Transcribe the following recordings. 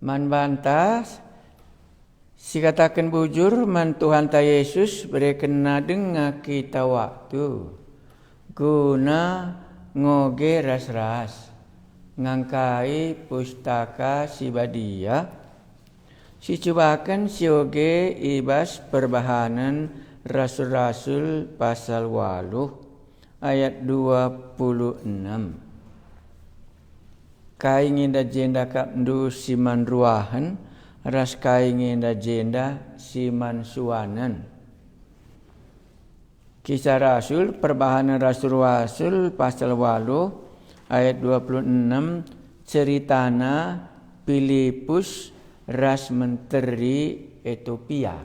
Man bantah si katakan bujur man Tuhan ta Yesus berkena dengar kita waktu guna ngoge ras-ras ngangkai pustaka si badia si cubakan si oge ibas perbahanan rasul-rasul pasal 8 ayat 26. Kaingin da jenda kapndu siman ruahan ras kaingin da jenda siman suanan. Kisah Rasul perbahanan rasul-rasul pasal 8 ayat 26 ceritana Filipus ras menteri Ethiopia.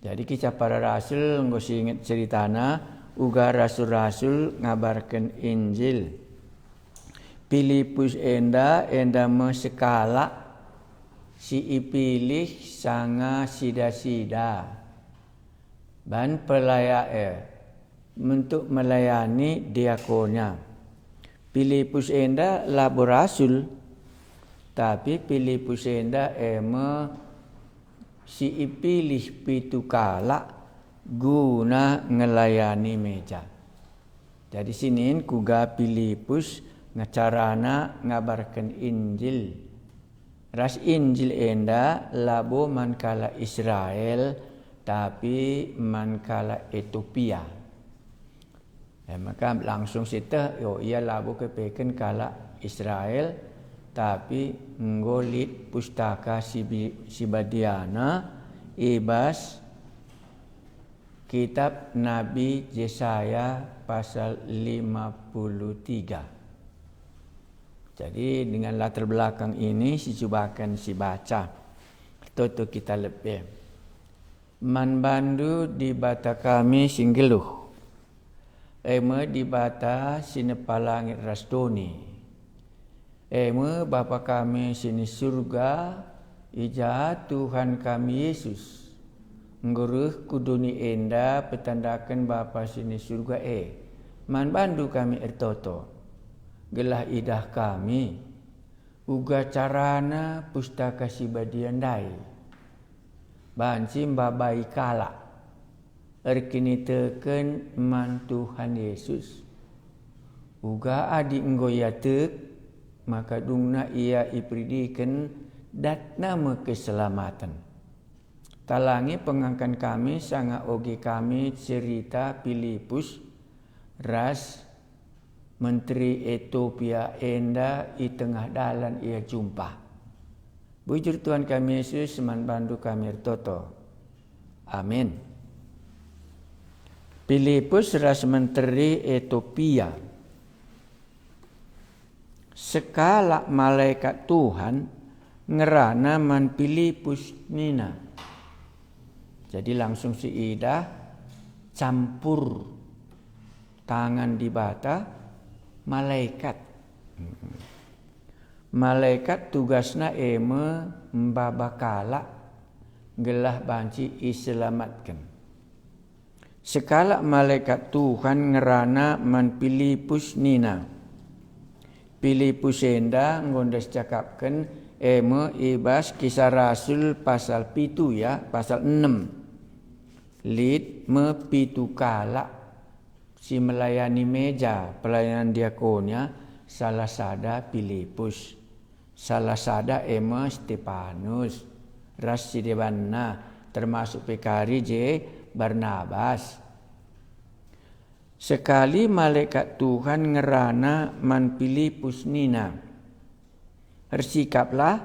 Jadi kisah para rasul nggo inget ceritana uga rasul-rasul ngabarkan Injil. Filipus enda mesekala si ipilih sanga sida-sida ban pelaya untuk melayani diakonya. Filipus enda labu rasul tapi Filipus enda si ipilih pitukala guna ngelayani meja. Jadi sinin kuga Filipus ngacarana ngabarkan Injil. Ras Injil enda labo mankala Israel tapi mankala Ethiopia. Maka langsung sita ia labo kepeken kala Israel tapi ngolit pustaka si badiana ibas kitab Nabi Yesaya pasal 53. Jadi dengan latar belakang ini si cubakan si baca. Toto kita lebih. Man bandu di bata kami singgeluh. Eme di bata sini palangit rastoni. Eme bapa kami sini surga. Ija Tuhan kami Yesus. Nguruh kuduni enda petandakan bapa sini surga Man bandu kami ertoto. Gelah idah kami uga carana pustaka si badiandai banci babai kala erkini teken man Tuhan Yesus uga adi nggoyatek maka dungna ia ipridiken dat nama keselamatan talangi pengangkan kami sanga oge kami cerita Filipus ras Menteri Ethiopia enda di tengah dalan ia jumpa. Bujur Tuhan kami Yesus seman bandu kami ertoto. Amin. Filipus ras menteri Ethiopia. Sekala malaikat Tuhan ngerana man Filipus nina. Jadi langsung si Ida campur tangan di bata malaikat tugasna mbabakala gelah banci iselamatkan. Sekala malaikat Tuhan ngerana man Filipus nina. Filipus enda ngondes cakapkan ibas kisah Rasul pasal 7 pasal 6. Lid me pitukala si melayani meja pelayanan diakonnya salah sada Filipus, salah sada Stefanus, ras si debanna termasuk PKRI Barnabas. Sekali malaikat Tuhan ngerana man Filipus nina. Bersikaplah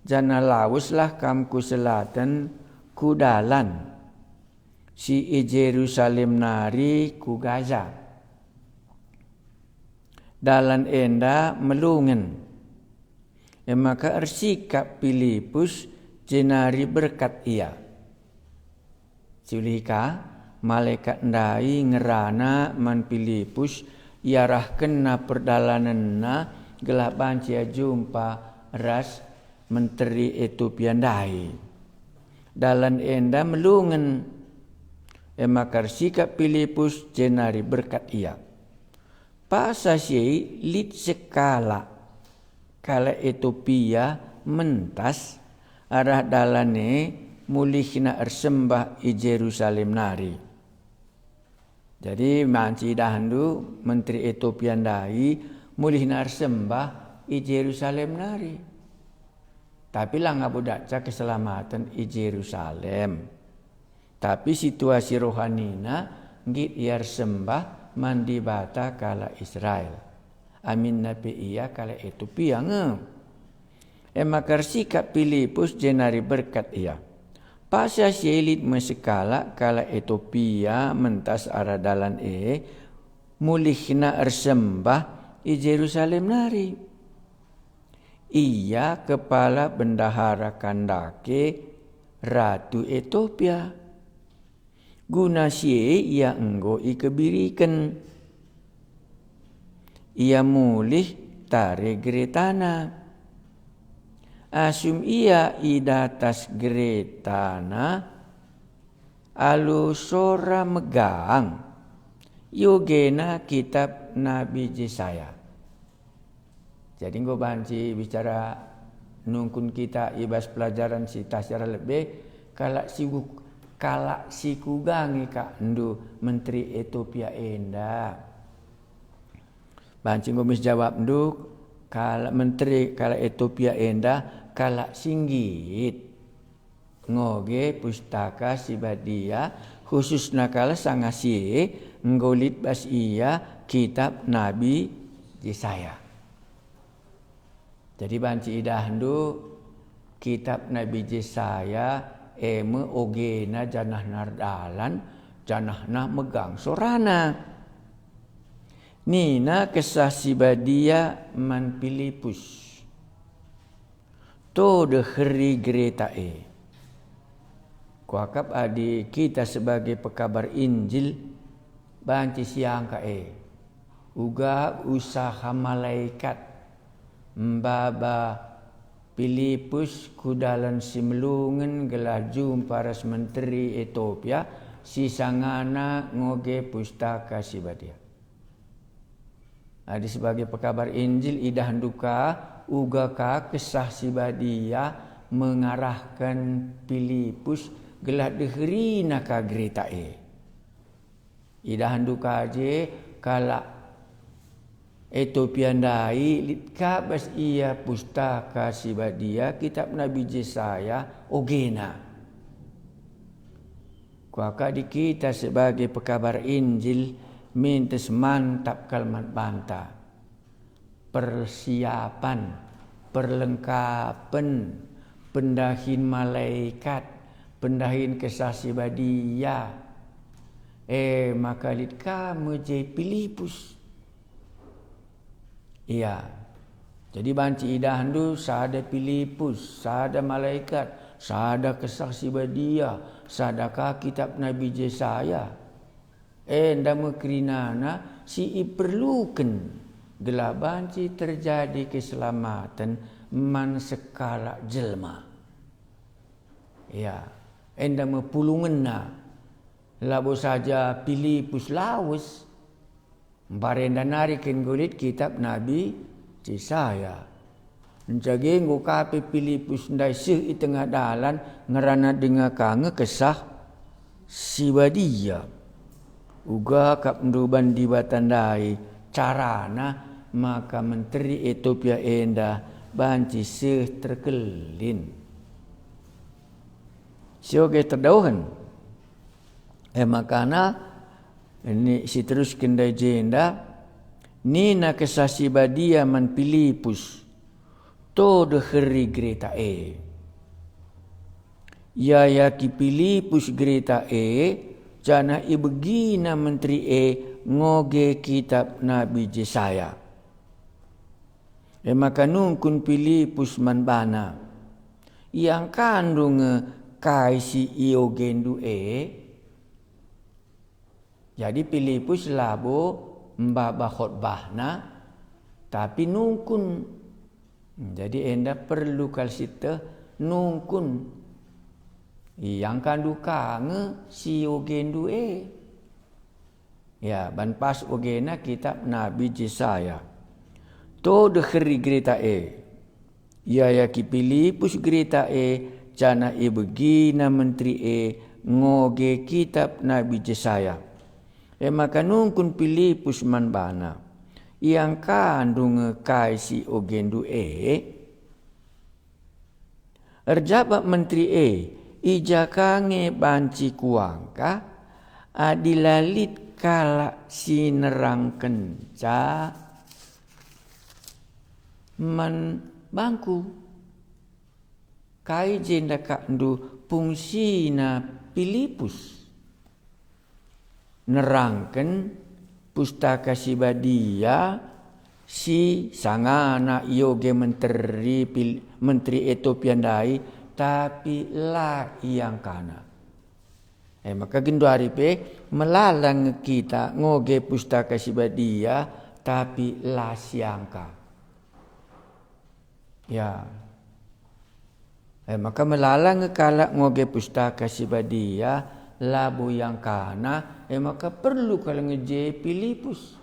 jana lauslah kamku selatan kudalan. Si Jerusalem nari ku Gaza. Dalan enda melungen. Maka ersikap Filipus jenari berkat ia. Culika malaikat ndai ngerana man Filipus iarahken na perdalanan na gelah bancia jumpa ras menteri Ethiopia ndai. Dalan enda melungen. Maka sikap Filipus jenari berkat ia. Pasasye lit sekala kala Ethiopia mentas arah dalane mulihna ersembah i Jerusalem nari. Jadi manci dahandu menteri Ethiopia dai mulihna ersembah i Jerusalem nari. Tapi lah ngabudaca keselamatan i Jerusalem. Tapi situasi rohanina ngit iar sembah mandi bata kala Israel. Amin nabi iya kala Ethiopia nge. Makar sikap Filipus jenari berkat ia. Pasya sielit mesekala kala Ethiopia mentas aradalan mulihna ersembah i Jerusalem nari. Ia kepala bendahara Kandake Ratu Ethiopia. Guna sie ia enggo ikebirikan. Ia mulih tare geretana. Asum ia idatas geretana alu sora megang. Yogena kitab Nabi Yesaya. Jadi gue banci bicara nungkun kita ibas pelajaran sita secara lebih kalak si kugangi kak ndu menteri Ethiopia enda. Banci gue mis jawab ndu kalak menteri kalak Ethiopia enda kalak singgit ngoge pustaka sibadia khususna kala sangasie ngolit bas iya kitab Nabi Yesaya. Jadi banci idahndu kitab Nabi Yesaya ogena janah nardalan janahna megang sorana. Nina kesah sibadia man Filipus. To de heri gereta Kuakap adi kita sebagai pekabar Injil banci siang ka uga usaha malaikat Mbaba Filipus kudalan simlungan gelah jumpa ras menteri Ethiopia sisangana ngoge pustaka sibadia. Adi sebagai pekabar Injil idah duka uga ka kesah sibadia mengarahkan Filipus gelah deherina ka gereta Idah duka je kala Ethiopia dai litka bas ia pustaka sibadia kitab Nabi Yesaya ogena. Kuaka di kita sebagai pekabar Injil mintes mantap kalmat banta. Persiapan, perlengkapan, pendahin malaikat, pendahin kesah sibadia. Maka litka meje Filipus. Iya. Jadi banci idahandu sada Filipus, sada malaikat, sada kesaksi badia, sadaka kitab Nabi Yesaya. Ndama kerinana si iperlukan gelah banci terjadi keselamatan man sekala jelma. Iya. Ndama pulungenna labo saja Filipus lawes. Barenda narikin gulit kitab Nabi Yesaya. Njage ngukapi Filipus ndai sih i tengah dalan ngerana dengar kange kesah sibadia. Uga kap nduban di batandai carana maka menteri Ethiopia enda banci sih terkelin. Sioge terdauhan. Makana ini si terus kendai jenda nina kesasi badia man Filipus to de heri greta ya ki Filipus greta jana ibegina menteri ngoge kitab Nabi Yesaya maka nungkun Filipus man bana yang kandung kaisi iogendu jadi Filipus labo mbaba khotbahna tapi nungkun. Jadi enda perlu kalsita nungkun. Yang kandu kange si ogendu Ya ban pas ogena kitab Nabi Yesaya. To de kheri greta Ia ki Filipus gerita jana begina menteri ngoge kitab Nabi Yesaya. Maka nungkun Filipus man bana. Yang kandung kaisi ogendu erjabat menteri ija kange banci kuangka adilalit kala sinerang kenca man bangku kai jenda kandu fungsina Filipus nerangken pustaka si badia si sangana yoge menteri Etiopiandai tapi la yang kana. Maka gendari melalang kita ngoge pustaka si badia tapi la siangka. Ya. Maka melalang kala ngoge pustaka si badia labu yang kana maka perlu kalau ngeje Filipus.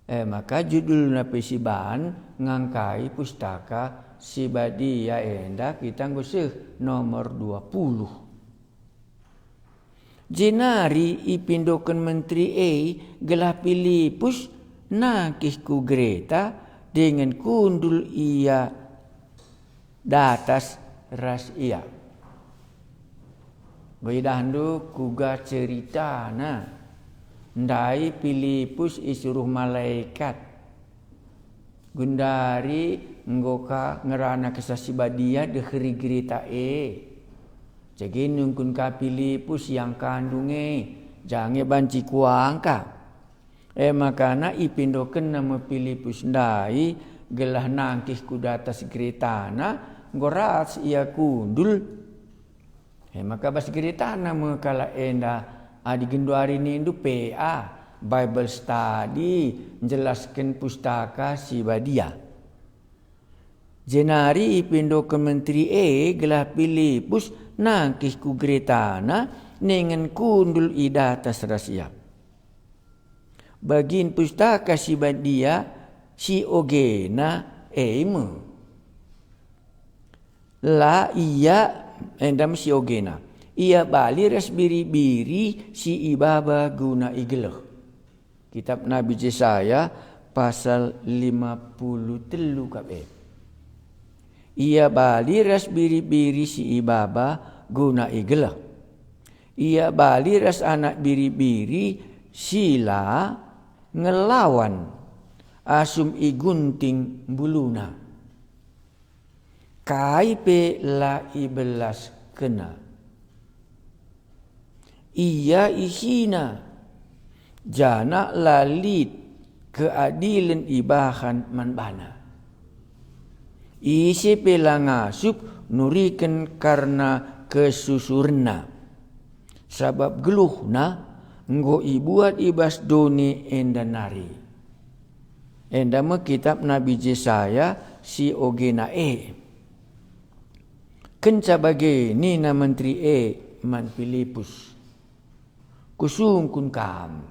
Maka judul napesiban ngangkai pustaka si badia enda kita ngusih nomor 20. Jenari ipindokan menteri gelah Filipus nakih ku Greta dengan kundul ia datas ras ia. Baidahandu kuga cerita ndai Filipus isuruh malaikat gundari ngoka ngerana kesasi badia deheri gerita jadi nungkun ka Filipus yang kandunge jange banci kuangka makana ipindoken nama Filipus ndai gelah nangkih kudatas geritana ngoras ia kundul maka bas geritana mengkala enda adi genduari nindu PA Bible study menjelaskan pustaka si badia. Jenari ipindo ke menteri gelah Filipus nangkih ku geretana dengan kundul idatas rahasia. Bagin pustaka si badia si ogena la iya endam si ogena. Ia bali ras biri-biri si ibaba guna igelah. Kitab Nabi Yesaya pasal 53 kabe. Ia bali ras biri-biri si ibaba guna igelah. Ia bali ras anak biri-biri sila ngelawan asum igunting buluna. Kaipe la ibelas kena. Ia ihina jana lalit keadilan ibahan manbana. Isi pelangasup nuriken karena kesusurna. Sabab geluhna nggo ibuat ibas doni endanari. Endama kitab Nabi Yesaya si ogena kenca bageni na menteri man Filipus. Kusungkun kam.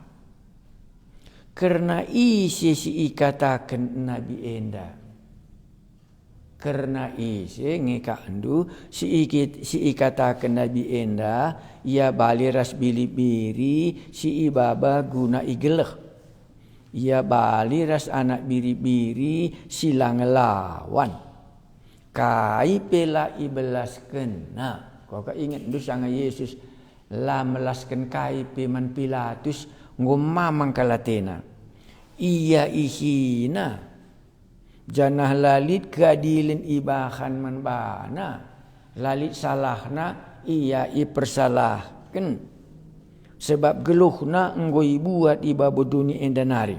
Karena isi si ikatakan Nabi enda. Karena isi ngekandu si ikatakan Nabi enda. Ia baliras biri-biri si ibaba guna igelah. Ia baliras anak biri-biri silang lawan. Kai pela ibelas kena. Kau ingat du sanga Yesus la melaskan kai peman Pilatus ngomamang kalatena. Ia ihina janah lalit keadilan ibahan manbana. Lalit salahna ia ipersalahkan. Sebab geluhna ngoi buat ibabu dunia endanari.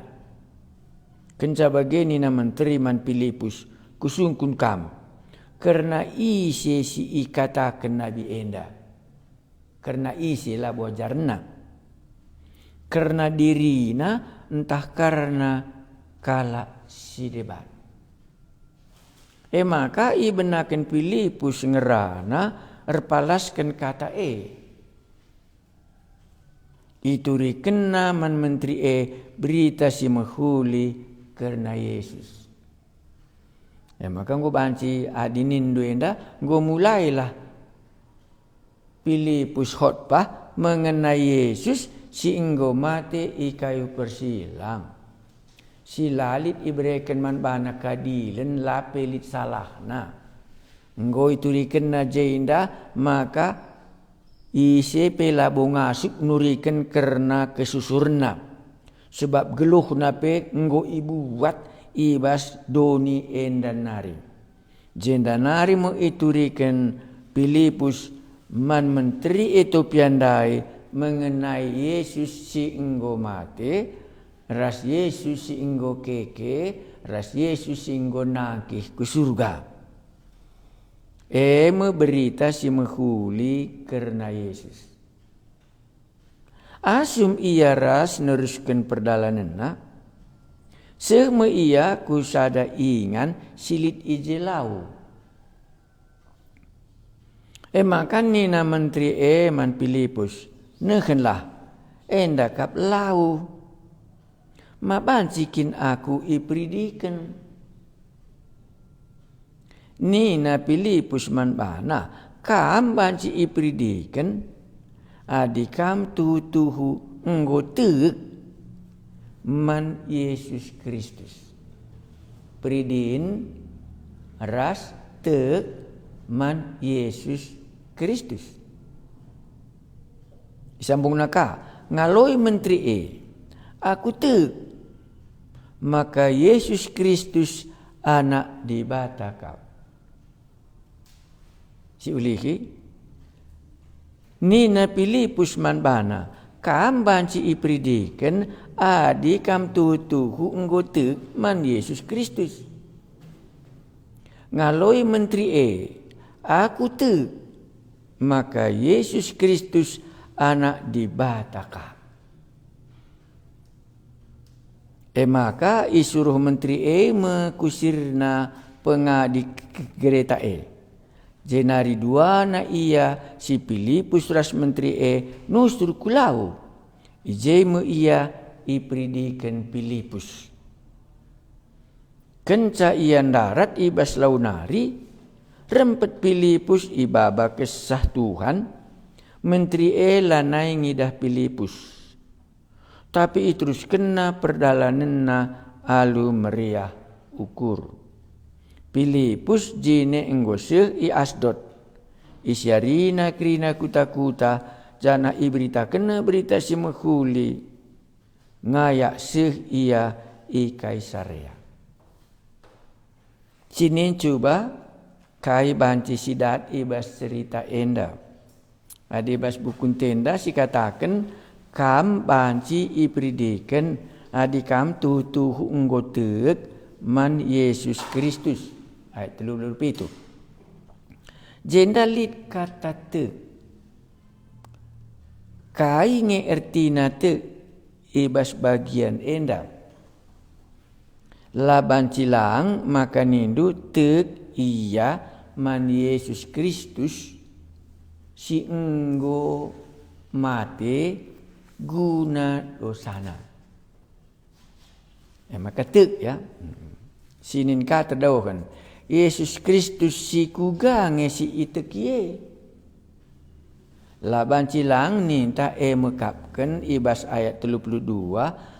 Kenca bageni na menteri man Filipus kusungkun kam. Karena isi si ikatakan Nabi enda. Karena isi lah bojarna. Karena dirina entah karena kala si debat. Maka ibenakan Filipus ngerana erpalaskan kata Ituri kena man menteri berita si mahuli karena Yesus. Maka nggo banci adinin duenda nggo mulailah Filipus khotbah mengenai Yesus si enggo mate i kayu persilang. Si lalit ibreken man bana kadilen lapelit salahna. Enggo ituriken na jenda maka ise pela bongasuk nuriken karena kesusurna. Sebab geluh nape enggo ibu buat ibas doni endan nari. Jenda nari mo ituriken Filipus man menteri Etiopian dai mengenai Yesus si enggo mate, ras Yesus si enggo keke, ras Yesus si enggo nakih ke surga. Berita si menghuli karena Yesus. Asum ia ras neruskan perdalananna, sehme ia kusada ingan silit ijelau. Makan ni na menteri man Filipus, nekhenlah endakap lau. Mabancikin aku ipridiken. Ni na Filipus man bana, kam banci ipridiken, adikam tuhu enggo teuk man Yesus Kristus. Pridin ras teuk man Yesus Kristus. Sambung naka ngaloi menteri aku teuk maka Yesus Kristus anak dibatakap. Si ulihi nina Filipus man bana kam banci ipridiken adi kam tuhu enggo teuk man Yesus Kristus. Ngaloi menteri aku teuk maka Yesus Kristus anak dibatakap. Maka isuruh menteri mekusirna pengadi gereta jenari dua na ia si Filipus ras menteri nusur kulau. Ijemu ia ipridiken Filipus. Kenca ia darat ibas launari rempet Filipus ibaba kesah Tuhan, menteri lanai ngidah Filipus. Tapi terus kena perdalananna alu meriah ukur. Filipus jine enggoseh i Asdod. Isyarina krina kuta-kuta jana iberita kena berita si menghuli. Ngayak seh ia i Kaisarea. Sini coba kai banci sidat ibas cerita enda. Adibas bukun tenda si katakan kam banci ipridiken adikam tuhu enggo teuk man Yesus Kristus. Ayat 37. Jenda lit kata teuk. Kai nge ertina teuk ibas bagian enda. Laban cilang maka nindu teuk iya man Yesus Kristus si enggo mate guna dosana. Maka teuk ya. Sinin ka terdauhan. Yesus Kristus si kuga ngesi itekie. Laban cilang ninta mekapken ibas ayat 32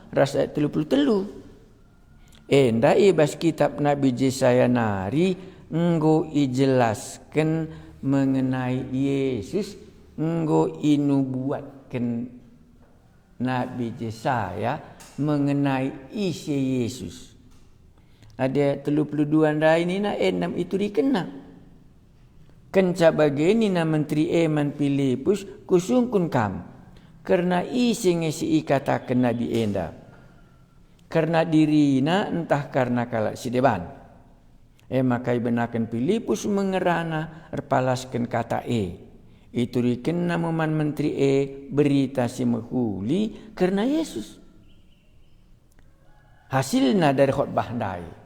ras ayat 33. Enda ibas kitab Nabi Yesaya nari enggo ijelaskan mengenai Yesus, enggo inubuatkan Nabi Yesaya mengenai isi Yesus. Ada 32 anda ini na enam itu dikena. Kenca bageni na menteri man Filipus kusungkun kam. Karena isi ngesi ikatakan Nabi enda. Karena dirina entah karena kalak si deban. Maka benakan Filipus mengerana erpalaskan kata itu dikena meman menteri berita si menghuli karena Yesus. Hasilnya dari khotbah dai.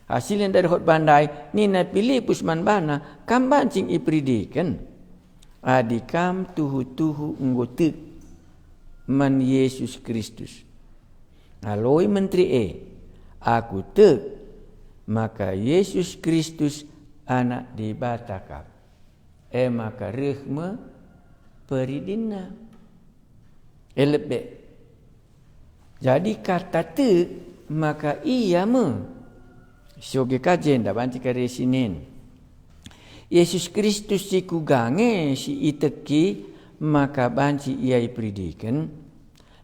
Hasilnya dari khotbah dai nina Filipus man bana kam bancing ipridiken adikam tuhu nggotek man Yesus Kristus. Aloi menteri aku teuk maka Yesus Kristus anak dibatakap. Maka rehme peridina. Lebih. Jadi kata tu maka ia Soge kajen dah banci kare sinin. Yesus Kristus si kugange si iteki maka banci ia ipridiken.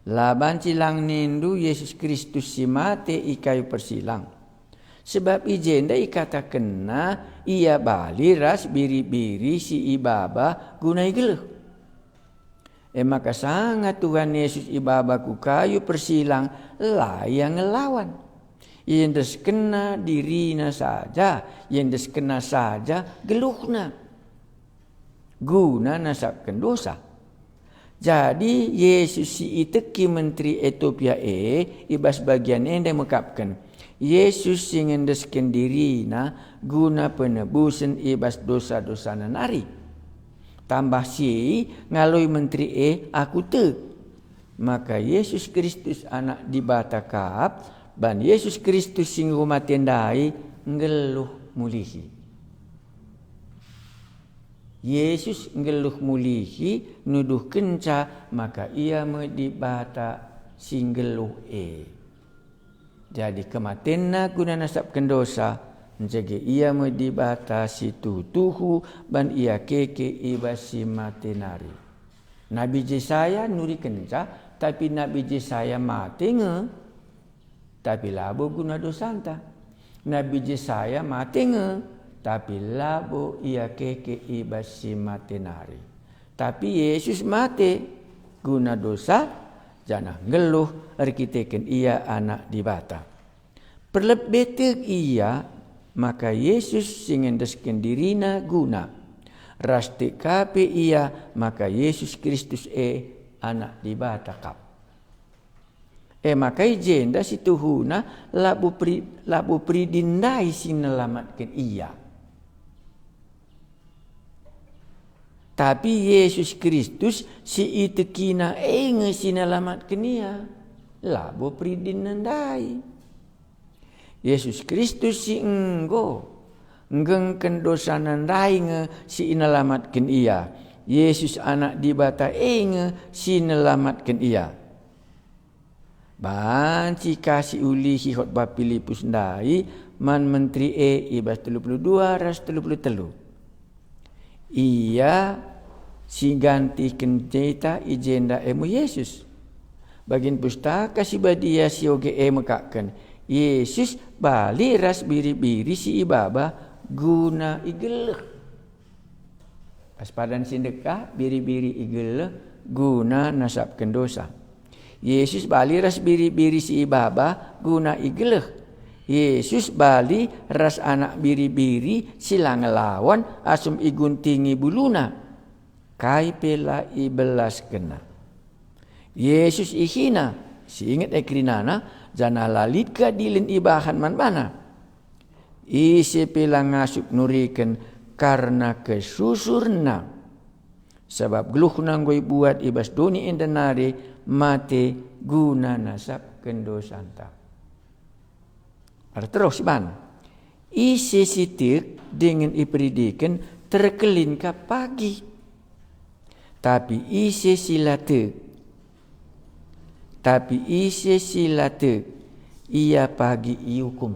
La banci lang nindu Yesus Kristus si mate ikayu persilang. Sebab ijenda ikata kena ia bali ras biri-biri si ibaba gunai geluh. Maka sangat Tuhan Yesus ibaba ku kayu persilang layang ngelawan. Yang kena dirina saja, yang kena saja geluhna. Guna nasabkan dosa. Jadi Yesus si iteki menteri Ethiopia ibas bagian ende mengkapkan. Yesus sing ngendesken dirina guna penebusan ibas dosa-dosa nanari. Tambah si ngalui menteri aku te. Maka Yesus Kristus anak dibatakap ban Yesus Kristus sing rumatendai ngeluh mulihi. Yesus ngeluh mulihi nuduh kenca maka ia medibata sing ngeluh Jadi kematenna guna nasabkan dosa menjaga ia medibata si tuhu ban ia keke ibasi matenari. Nabi Yesaya nuri kenca tapi Nabi Yesaya mate tapi labo guna dosanta. Nabi Yesaya mate tapi labo ia keke ibasi matenari. Tapi Yesus mate guna dosa janah ngeluh arkiteken ia anak dibata. Perlebetek ia maka Yesus singendesken dirina guna. Rasti kape ia maka Yesus Kristus anak dibata kap. Maka jenda si tuhuna labu pridindai sinelamatkan ia. Tapi Yesus Kristus si itekina sinelamatkan ia. Labu pridindai. Yesus Kristus si nggengken dosa nandai si inelamatkan ia. Yesus anak dibata si nelamatkan ia. Banci kasih ulihi khotbah Filipus ndai man menteri ibas 32 ras 33. Ia si ganti kenceta ijenda Yesus. Bagian pustaka si badia si oge mekakan. Yesus bali ras biri-biri si ibaba guna igeleh. Aspadan sindekah biri-biri igeleh guna nasabkan dosa. Yesus bali ras biri-biri si ibaba guna igeleh. Yesus bali ras anak biri-biri sila ngelawan asum iguntingi buluna. Kai pela ibelas kena. Yesus ihina si ingat ekrinana jana lalika dilin ibahan mana. Isi pela ngasuk nuriken karena kesusurna. Sebab geluh nanggoi buat ibas doni endenari mate guna nasab kendosanta. Terus ban. Isi sitik dengan ipridiken terkelin ke pagi. Tapi isi silate. Ia pagi iukum.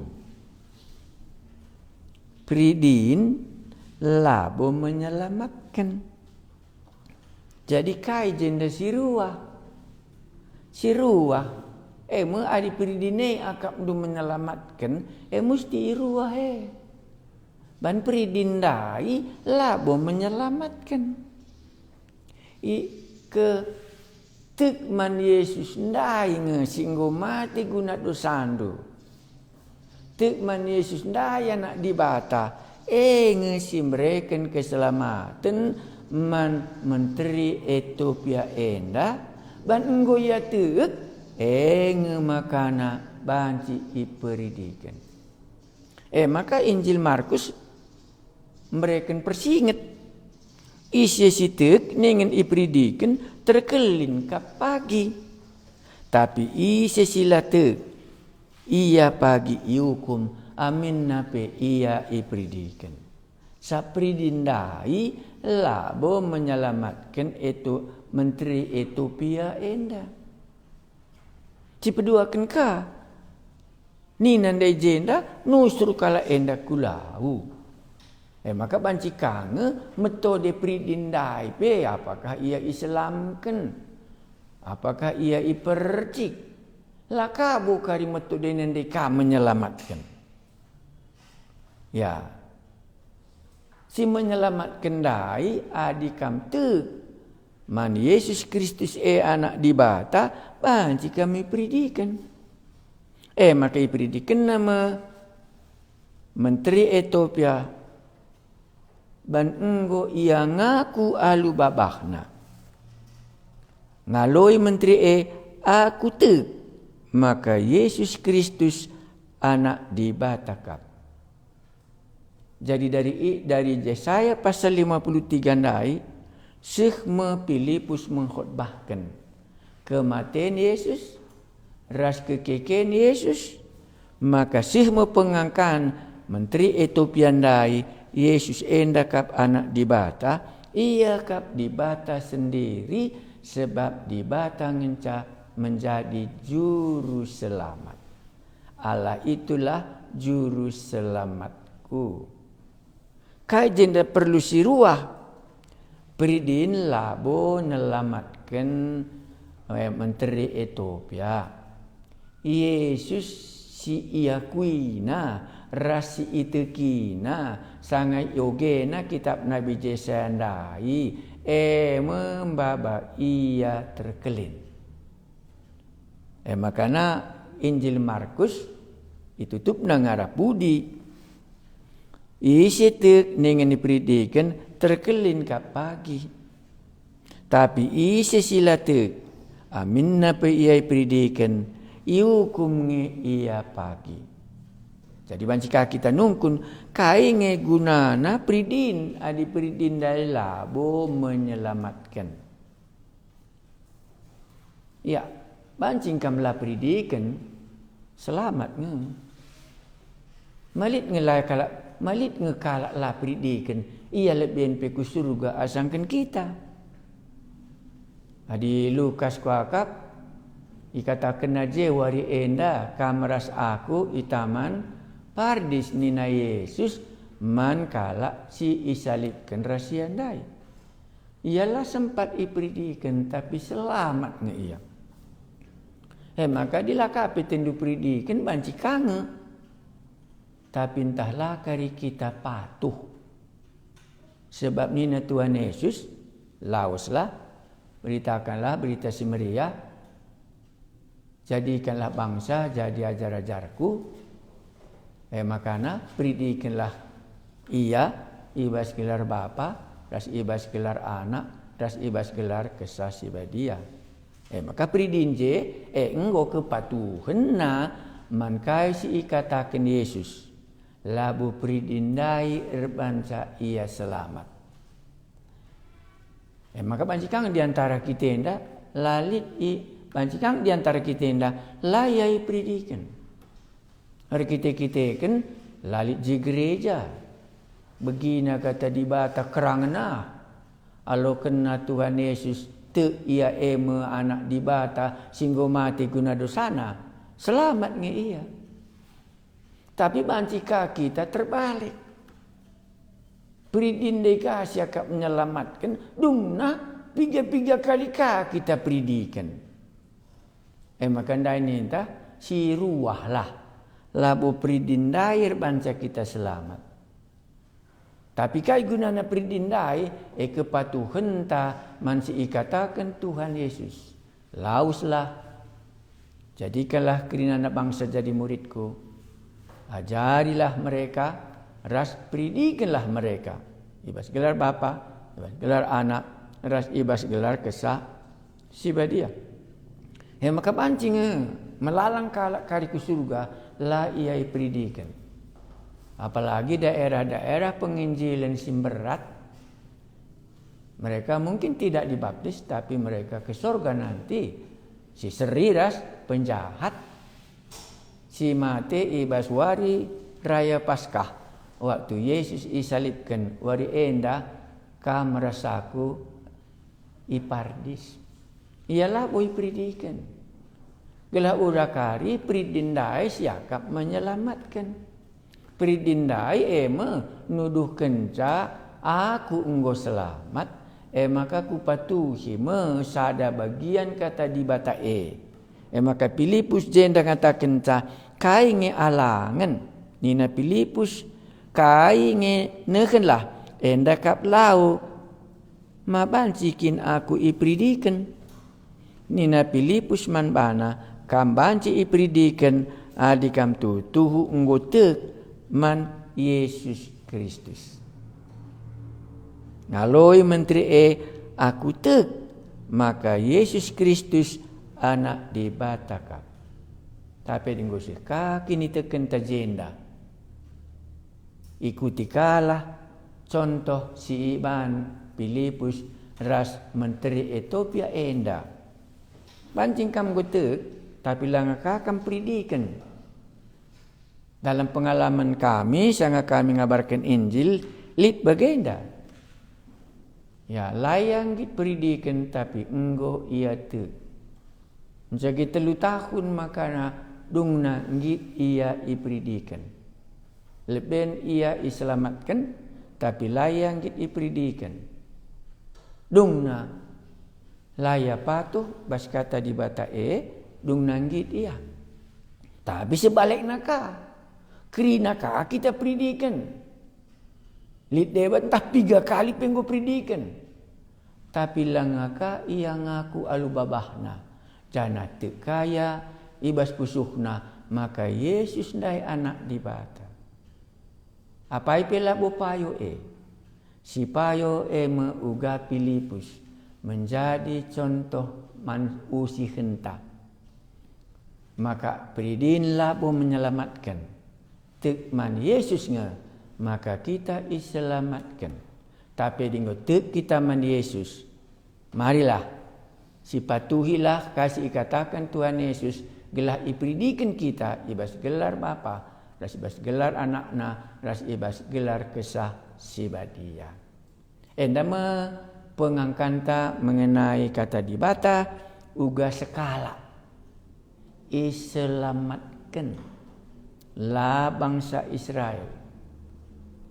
Pridin labo menyelamatkan. Jadi kai jenda siruah. Adi peridine akap du menyelamatkan. Mesti iruah Ban peridindai labo menyelamatkan. Ke tekman Yesus ndai singgo mati guna dosandu. Tekman Yesus ndai anak dibata. Ngesimreken keselamatan man menteri Ethiopia enda ban enggo ya tek ngemakana banci iperidikan. Maka Injil Markus mereken persinget isi sitek ningen iperidikan terkelin ka pagi. Tapi isi silate ia pagi iukum amin nape ia ipridikan. Sapridindai labo menyelamatkan itu menteri Ethiopia enda. Cipeduakan ka. Ni nandai jenda nusur kala enda kulau. Maka banci kange metode pridindai pe apakah ia Islamkan? Apakah ia ipercik? Laka bukari metode nandai ka menyelamatkan. Ya. Si menyelamatkan dai adikam te. Man Yesus Kristus anak di bata banci kami pridikan. Maka ipridikan nama menteri Ethiopia ban enggo ia ngaku alu babahna. Ngaloi menteri aku te. Maka Yesus Kristus anak di batakap. Jadi dari Yesaya pasal 53 dai sehme Filipus mengkhotbahkan kematian Yesus, ras kekeken Yesus, maka sehme pengangkan menteri Etiopian dai Yesus enda kap anak di bata, ia kap di bata sendiri sebab di bata ngenca menjadi juru selamat. Allah itulah juru selamatku. Kai jenda perlu siruah pridin labo nyelamatkan menteri Ethiopia. Yesus si iakuina rasi itekina sangai yogena kitab Nabi Yesaya ndai membaba ia terkelin. Makana Injil Markus ditutup nang arah budi. Isi tek dengan dipridikan terkelin ka pagi. Tapi isi sila tek amin napa ia pridikan iukum nge ia pagi. Jadi bancika kita nungkun kai nge gunana pridin adi pridin dari labo menyelamatkan. Ya, bancing kamla pridikan selamat nge. Malit ngekalak lah pridikan ia lebih peku surga asangkan kita. Di Lukas kuakap ikatakan aja wari enda kamras aku itaman pardis nina Yesus man kalak si isalibkan rahasia dai. Ialah sempat ipridikan tapi selamat nge ia. Maka dilakapi tendu pridikan banci kange. Tapi entahlah kari kita patuh. Sebab nina Tuhan Yesus lauslah, beritakanlah berita si meriah, jadikanlah bangsa jadi ajar-ajarku. Makana pridikanlah ia ibas gelar bapa, ras ibas gelar anak, ras ibas gelar kesasi badia. Maka pridin je enggo kepatuhan na mankai si ikatakan Yesus. Labu pridindai erbanca ia selamat. Maka bancikang diantara kita enda lalit bancikang diantara kita enda layai pridikan. Hari kita kan lalit di gereja. Begina kata di bata kerangna. Alo kena Tuhan Yesus te ia eme anak di bata singgo mati guna dosana. Selamat nge ia. Tapi bancika kita terbalik. Pridin deka siakap menyelamatkan. Dungna piga-piga kali kita pridikan. Maka ini entah si ruahlah. Labu pridin dair banca kita selamat. Tapi kai gunana pridin dair kepatuhan ta mansi ikatakan Tuhan Yesus. Lauslah. Jadikanlah kerinana bangsa jadi muridku. Ajarilah mereka, ras pridikanlah mereka. Ibas gelar bapa, ibas gelar anak, ras ibas gelar kesah sibadia. Maka pancing melalang kalak kariku surga lah ia pridikan. Apalagi daerah-daerah penginjilan simberat. Mereka mungkin tidak dibaptis tapi mereka ke surga nanti. Si seriras penjahat. Si mate ibas wari raya Paskah waktu Yesus isalibkan wari enda ka merasaku ipardis. Ialah boy pridikan. Gelah urakari pridindai siakap menyelamatkan. Pridindai nuduh kenca aku enggo selamat. Maka ku patuhi sada bagian kata di bata maka Filipus jenda kata kenca kai nge alangan. Nina Filipus kai nge nekenlah enda kap lau mabancikin aku ipridikan. Nina Filipus man bana kam banci ipridikan adikam tuhu nggotek man Yesus Kristus. Ngaloi menteri aku tek maka Yesus Kristus anak dibatakap. Tapi dinggosih kaki ni teken tajenda. Ikuti kalah contoh si Iban Filipus ras menteri Ethiopia enda. Bancing kam gotek tapi langkah kam pridikan. Dalam pengalaman kami sangat kami ngabarkan Injil lit bagenda. Ya layang pridikan tapi enggo ia tek. Jadi 3 tahun makana dungna ngit ia ipridikan. Leben ia iselamatkan tapi layang ngit ipridikan. Dungna laya patuh bas kata di bata dung nanggit ia. Tapi sebalik naka. Kri naka kita pridikan. Lit debat entah 3 kali penggo pridikan. Tapi langaka ia ngaku alubabahna. Jana tekaya ibas pusuhna. Maka Yesus dai anak di bata. Apa ipela bopayo Si payo uga Filipus. Menjadi contoh manusia henta. Maka pridin labo menyelamatkan. Tekman Yesusnya maka kita iselamatkan. Tapi dengan tek kita man Yesus. Marilah sipatuhilah kasih ikatakan Tuhan Yesus. Gelah ipridikan kita ibas gelar Bapa, ras ibas gelar anakna, ras ibas gelar kesah sibadia. Endama pengangkanta mengenai kata di bata uga sekala iselamatkan la bangsa Israel.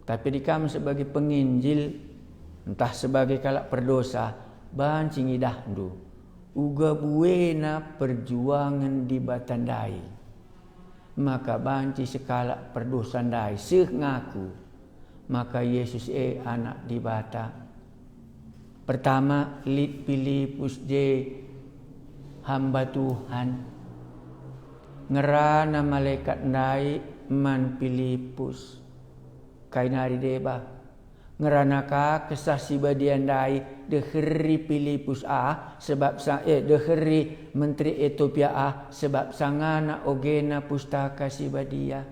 Tapi di kami sebagai penginjil entah sebagai kalak perdosa bancing idahdu uga buena perjuangan di batandai. Maka banci sekala perdosa dai seh ngaku maka Yesus anak di bata. Pertama, lit Filipus hamba Tuhan. Ngerana malaikat ndai man Filipus. Kainari deba. Ngerana ka kesah sibadian ndai deheri Filipus sebab deheri menteri Ethiopia sebab sangana ogena pustaka sibadia.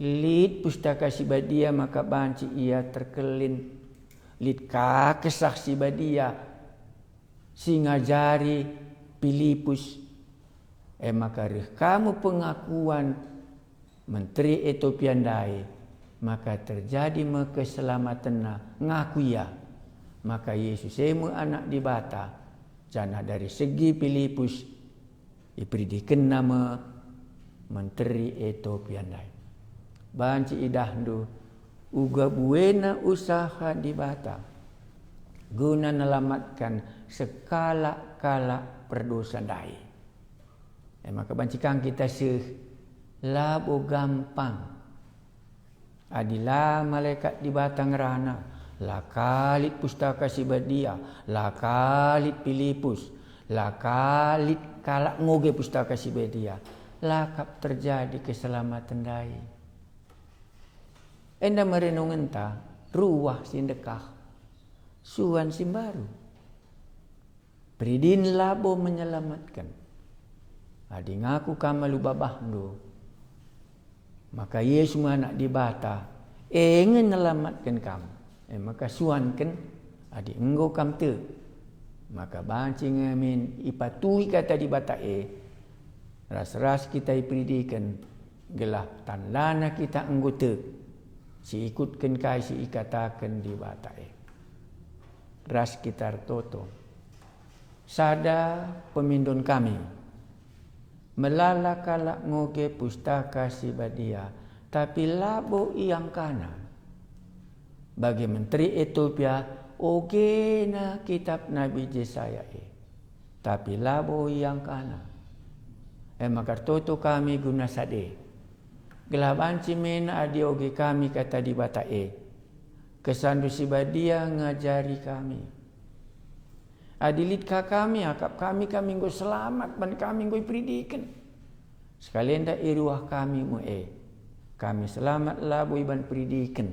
Lit pustaka sibadia maka banci ia terkelin. Litka kesaksi badia singajari Filipus maka kamu pengakuan menteri Ethiopia dai maka terjadi keselamatan ngaku ya maka Yesus anak di bata jana dari segi Filipus ipridikan nama menteri Ethiopia dai banci idahdu uga buena usaha di bata guna nelamatkan sekala-kala perdosa dai. Maka bancikan kita labo gampang. Adilah malaikat di batang rana, la kalit pustaka sibadia, la kalit Filipus, la kalit kalak ngoge pustaka sibadia. Lakap terjadi keselamatan dai. Enda merenungan ta ruah sindekah suan simbaru. Pridin labo menyelamatkan. Adi ngaku kamalu babahndo. Maka Yesus anak di bata ingin menyelamatkan kamu. Maka suankan adi enggo kam te. Maka bancing amin ipatuhi kata di bata ras-ras kita ipridikan gelah tandana kita anggota si ikutkan kai si ikatakan di batae ras kita toto sada pemindon kami melala kalak ngoge pustaka si badia tapi labo yang kana bagi menteri Ethiopia oge na kitab Nabi Yesaya tapi labo yang kana maka toto kami guna sade gelaban cimena adi oge kami kata di batae kesandu si badia ngajari kami adilit ka kami akap kami nggo selamat ban kami nggo pridikan sekalian da iruah kami kami selamat labo ban pridikan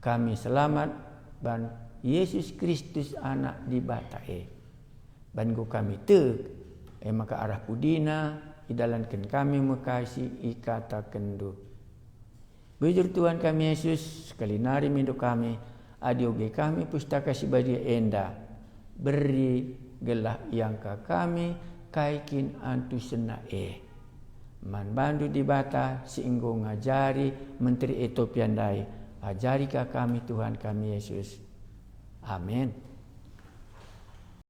kami selamat ban Yesus Kristus anak di batae ban go kami teuk maka arah pudina idalankan kami mekasi ikata kendo. Bujur Tuhan kami Yesus sekali nari mindu kami adioge kami pustaka si badia enda beri gelah yang ka kami kaikin antu sena man bandu di bata singgo ngajari menteri Ethiopia dai ajari ka kami Tuhan kami Yesus. Amin.